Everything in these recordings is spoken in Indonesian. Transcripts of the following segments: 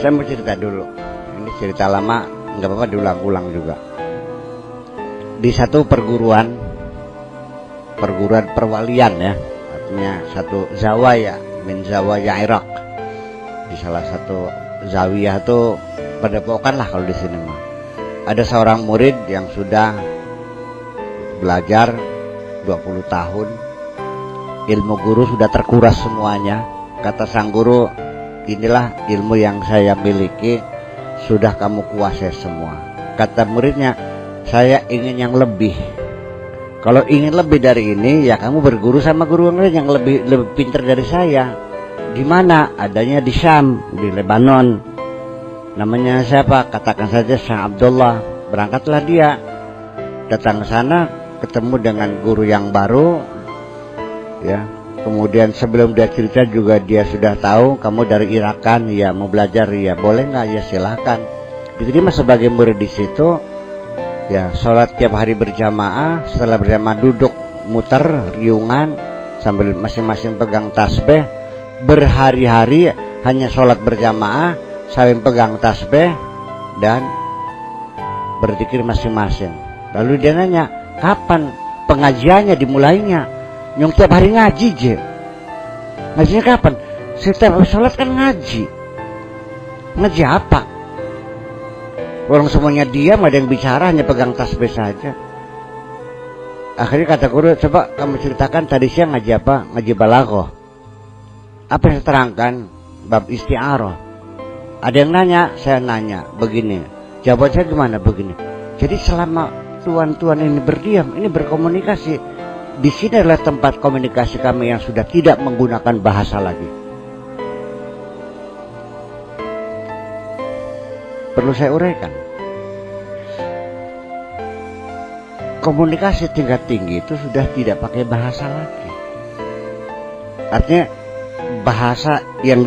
Saya mau cerita dulu. Ini cerita lama, nggak apa-apa diulang-ulang juga. Di satu perguruan perwalian ya, artinya satu zawaya min zawaya Irak. Di salah satu zawiyah itu padepokan lah kalau di sini mah. Ada seorang murid yang sudah belajar 20 tahun. Ilmu guru sudah terkuras semuanya. Kata sang guru, inilah ilmu yang saya miliki, sudah kamu kuasai semua. Kata muridnya, saya ingin yang lebih. Kalau ingin lebih dari ini, ya kamu berguru sama guru yang lebih pintar dari saya. Di mana? Adanya di Syam, di Lebanon. Namanya siapa? Katakan saja Syekh Abdullah. Berangkatlah dia, datang ke sana, ketemu dengan guru yang baru, ya. Kemudian sebelum dia cerita juga dia sudah tahu kamu dari Irak kan, ya mau belajar, ya boleh nggak, ya silakan. Diterima sebagai murid di situ, ya sholat tiap hari berjamaah. Setelah berjamaah duduk muter riungan sambil masing-masing pegang tasbih. Berhari-hari hanya sholat berjamaah sambil pegang tasbih dan berzikir masing-masing. Lalu dia nanya, kapan pengajiannya dimulainya? Yang tiap hari ngaji je. Ngajinya kapan? Setiap habis sholat kan ngaji. Ngaji apa? Orang semuanya diam, ada yang bicara, hanya pegang tasbih saja. Akhirnya kata guru, coba kamu ceritakan tadi siang ngaji apa? Ngaji balaghah. Apa yang saya terangkan? Bab isti'arah. Ada yang nanya, saya nanya begini. Jawaban saya gimana? Begini. Jadi selama tuan-tuan ini berdiam, ini berkomunikasi. Di sini adalah tempat komunikasi kami yang sudah tidak menggunakan bahasa lagi. Perlu saya uraikan. Komunikasi tingkat tinggi itu sudah tidak pakai bahasa lagi. Artinya bahasa yang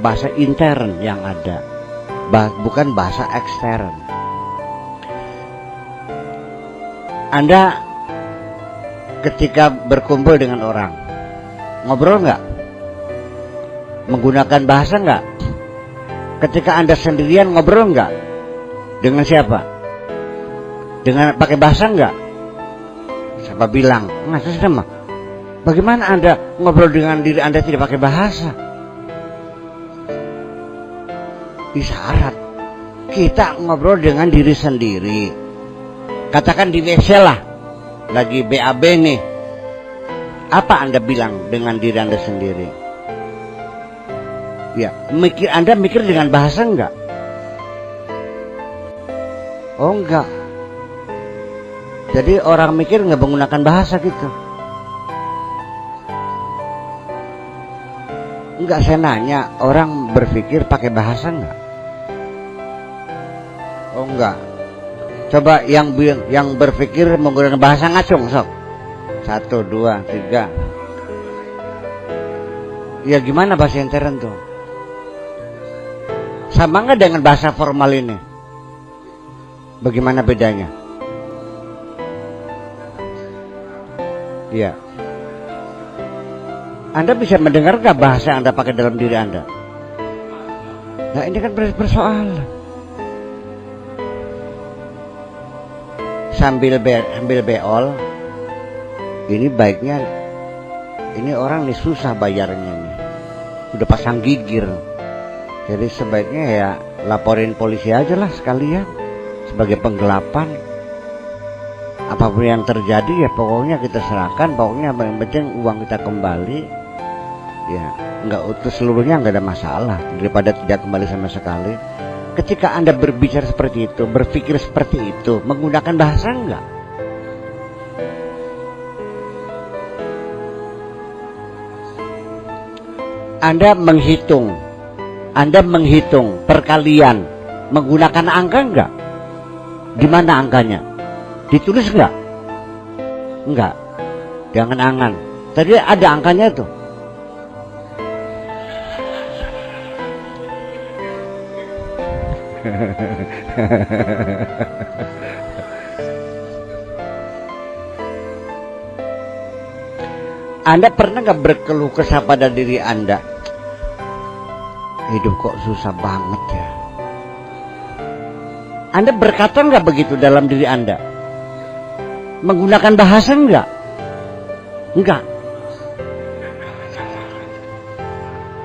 bahasa intern yang ada, bukan bahasa ekstern. Anda ketika berkumpul dengan orang, ngobrol nggak? Menggunakan bahasa nggak? Ketika Anda sendirian ngobrol nggak? Dengan siapa? Dengan pakai bahasa nggak? Siapa bilang? Nggak sama. Bagaimana Anda ngobrol dengan diri Anda tidak pakai bahasa? Isyarat. Kita ngobrol dengan diri sendiri. Katakan di WC lah. Lagi BAB nih. Apa Anda bilang dengan diri Anda sendiri? Ya, Anda mikir dengan bahasa enggak? Oh enggak. Jadi orang mikir enggak menggunakan bahasa gitu. Enggak, saya nanya, orang berpikir pakai bahasa enggak? Oh enggak. Coba yang berpikir menggunakan bahasa ngacung sok. 1, 2, 3. Ya gimana bahasa intern tuh? Sama nggak dengan bahasa formal ini? Bagaimana bedanya? Ya. Anda bisa mendengar nggak bahasa yang Anda pakai dalam diri Anda? Nah ini kan persoalan. Sambil beol, ini baiknya, ini orang nih susah bayarnya nih, udah pasang gigir. Jadi sebaiknya ya laporin polisi aja lah sekalian sebagai penggelapan. Apapun yang terjadi ya pokoknya kita serahkan, pokoknya yang penting uang kita kembali. Ya nggak utuh seluruhnya, nggak ada masalah daripada tidak kembali sama sekali. Ketika Anda berbicara seperti itu, berpikir seperti itu, menggunakan bahasa enggak? Anda menghitung perkalian menggunakan angka enggak? Di mana angkanya? Ditulis enggak? Enggak. Jangan angan. Tadi ada angkanya tuh. Anda pernah nggak berkeluh kesah pada diri Anda? hidup kok susah banget ya. Anda berkata nggak begitu dalam diri Anda? Menggunakan bahasa nggak? Enggak.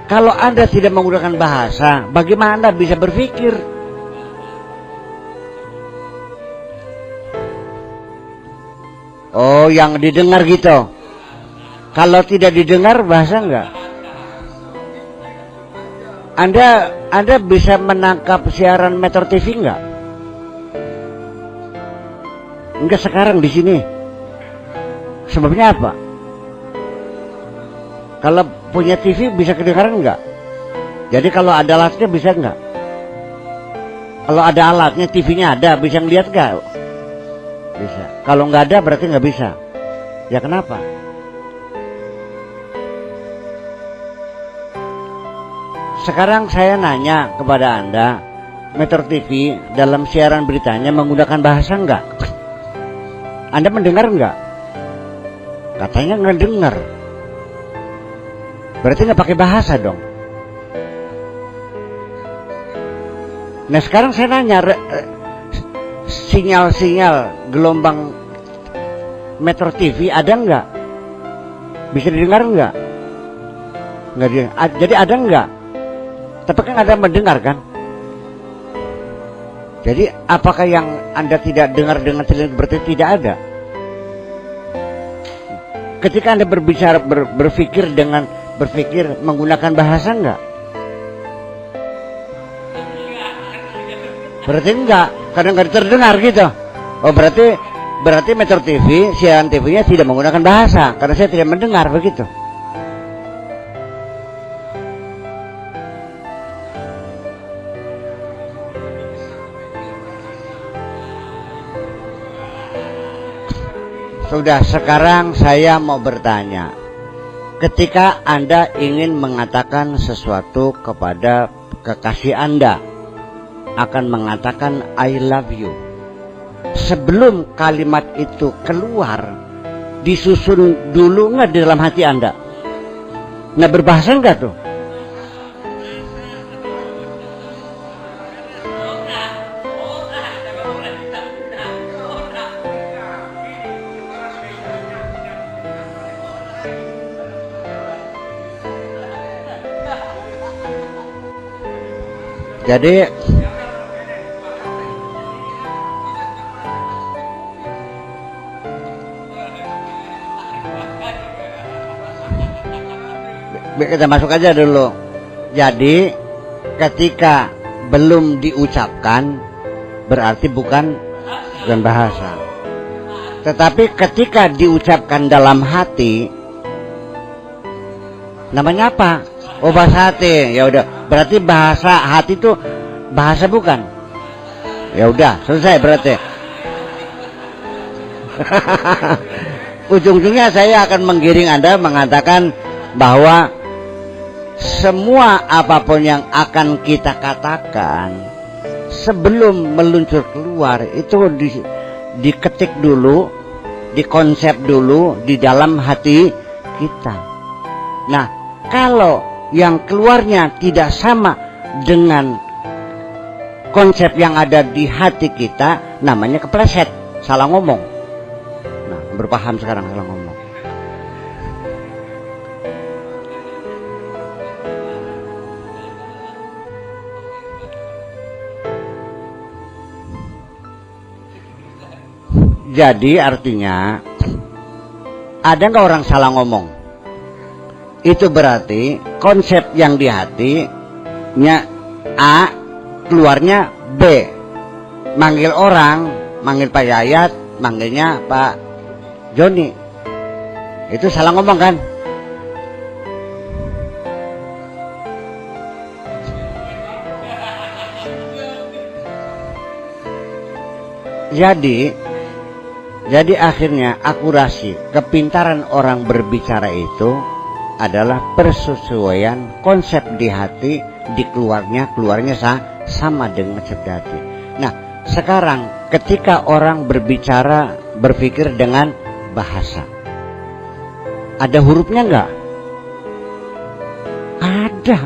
Kalau Anda tidak menggunakan bahasa, bagaimana Anda bisa berpikir? Oh, yang didengar gitu. Kalau tidak didengar, bahasa enggak? Anda bisa menangkap siaran Metro TV enggak? Enggak sekarang di sini. Sebabnya apa? Kalau punya TV bisa kedengaran enggak? Jadi kalau ada alatnya bisa enggak? Kalau ada alatnya, TV-nya ada, bisa ngeliat enggak? Bisa. Kalau enggak ada berarti enggak bisa. Ya kenapa? Sekarang saya nanya kepada Anda, Metro TV dalam siaran beritanya menggunakan bahasa enggak? Anda mendengar enggak? Katanya enggak dengar. Berarti enggak pakai bahasa dong. Nah sekarang saya nanya, sinyal-sinyal gelombang Metro TV ada enggak? Bisa didengar enggak? Enggak dia. Jadi ada enggak? Tapi kan Anda mendengar kan? Jadi apakah yang Anda tidak dengar dengan telinga berarti tidak ada? Ketika Anda berbicara berpikir menggunakan bahasa enggak? Berarti enggak, karena enggak terdengar gitu. Oh berarti Metro TV, siaran TV-nya tidak menggunakan bahasa karena saya tidak mendengar begitu. Sudah, sekarang saya mau bertanya. Ketika Anda ingin mengatakan sesuatu kepada kekasih Anda, akan mengatakan I love you. Sebelum kalimat itu keluar, disusun dulu nggak di dalam hati Anda? Nah berbahasa nggak tuh? Jadi kita masuk aja dulu. Jadi ketika belum diucapkan berarti bukan bahasa. Tetapi ketika diucapkan dalam hati namanya apa? Oh bahasa hati. Ya udah, berarti bahasa hati itu bahasa bukan? Ya udah, selesai berarti. Ujung-ujungnya saya akan menggiring Anda mengatakan bahwa semua apapun yang akan kita katakan sebelum meluncur keluar itu diketik dulu, dikonsep dulu di dalam hati kita. Nah, kalau yang keluarnya tidak sama dengan konsep yang ada di hati kita, namanya kepleset, salah ngomong. Nah, berpaham sekarang salah ngomong. Jadi artinya ada nggak orang salah ngomong? Itu berarti konsep yang di hatinya A, keluarnya B. Manggil orang, manggil Pak Yayat, manggilnya Pak Joni. Itu salah ngomong kan? Jadi akhirnya akurasi, kepintaran orang berbicara itu adalah persesuaian konsep di hati, di keluarnya sama dengan konsep di hati. Nah, sekarang ketika orang berbicara, berpikir dengan bahasa, ada hurufnya enggak? Ada.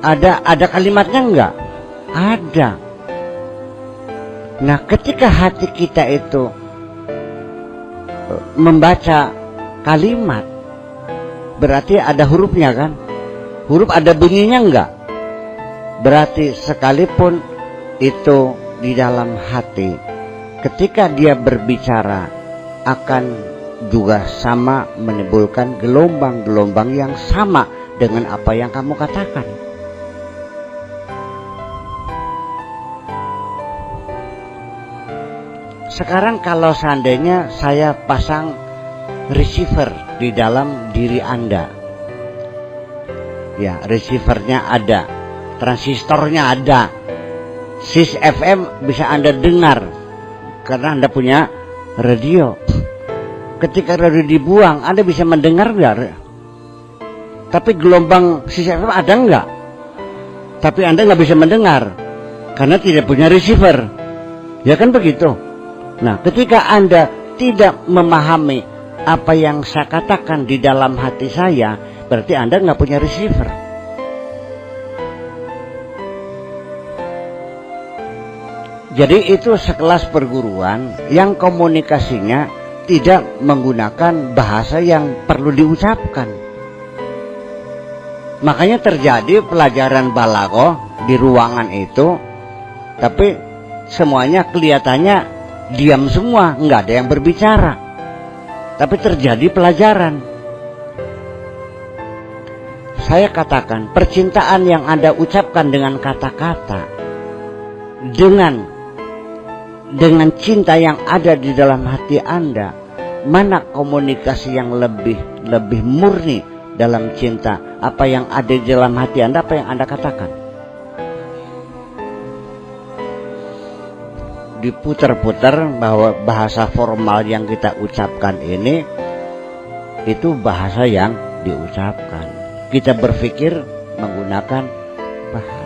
Ada kalimatnya enggak? Ada. Nah, ketika hati kita itu membaca kalimat, berarti ada hurufnya kan? Huruf ada bunyinya enggak? Berarti sekalipun itu di dalam hati, ketika dia berbicara akan juga sama menimbulkan gelombang-gelombang yang sama dengan apa yang kamu katakan. Sekarang kalau seandainya saya pasang receiver di dalam diri Anda, ya receivernya ada, transistornya ada, sis FM bisa Anda dengar karena Anda punya radio. Ketika radio dibuang, Anda bisa mendengar enggak? Tapi gelombang sis FM ada enggak? Tapi Anda nggak bisa mendengar karena tidak punya receiver. Ya kan begitu. Nah, ketika Anda tidak memahami apa yang saya katakan di dalam hati saya, berarti Anda nggak punya receiver. Jadi itu sekelas perguruan yang komunikasinya tidak menggunakan bahasa yang perlu diucapkan. Makanya terjadi pelajaran balaghah di ruangan itu, tapi semuanya kelihatannya diam semua, nggak ada yang berbicara. Tapi terjadi pelajaran. Saya katakan, percintaan yang Anda ucapkan dengan kata-kata, dengan cinta yang ada di dalam hati Anda, mana komunikasi yang lebih murni dalam cinta? Apa yang ada di dalam hati Anda, apa yang Anda katakan? Diputar-putar bahwa bahasa formal yang kita ucapkan ini itu bahasa yang diucapkan. Kita berpikir menggunakan bahasa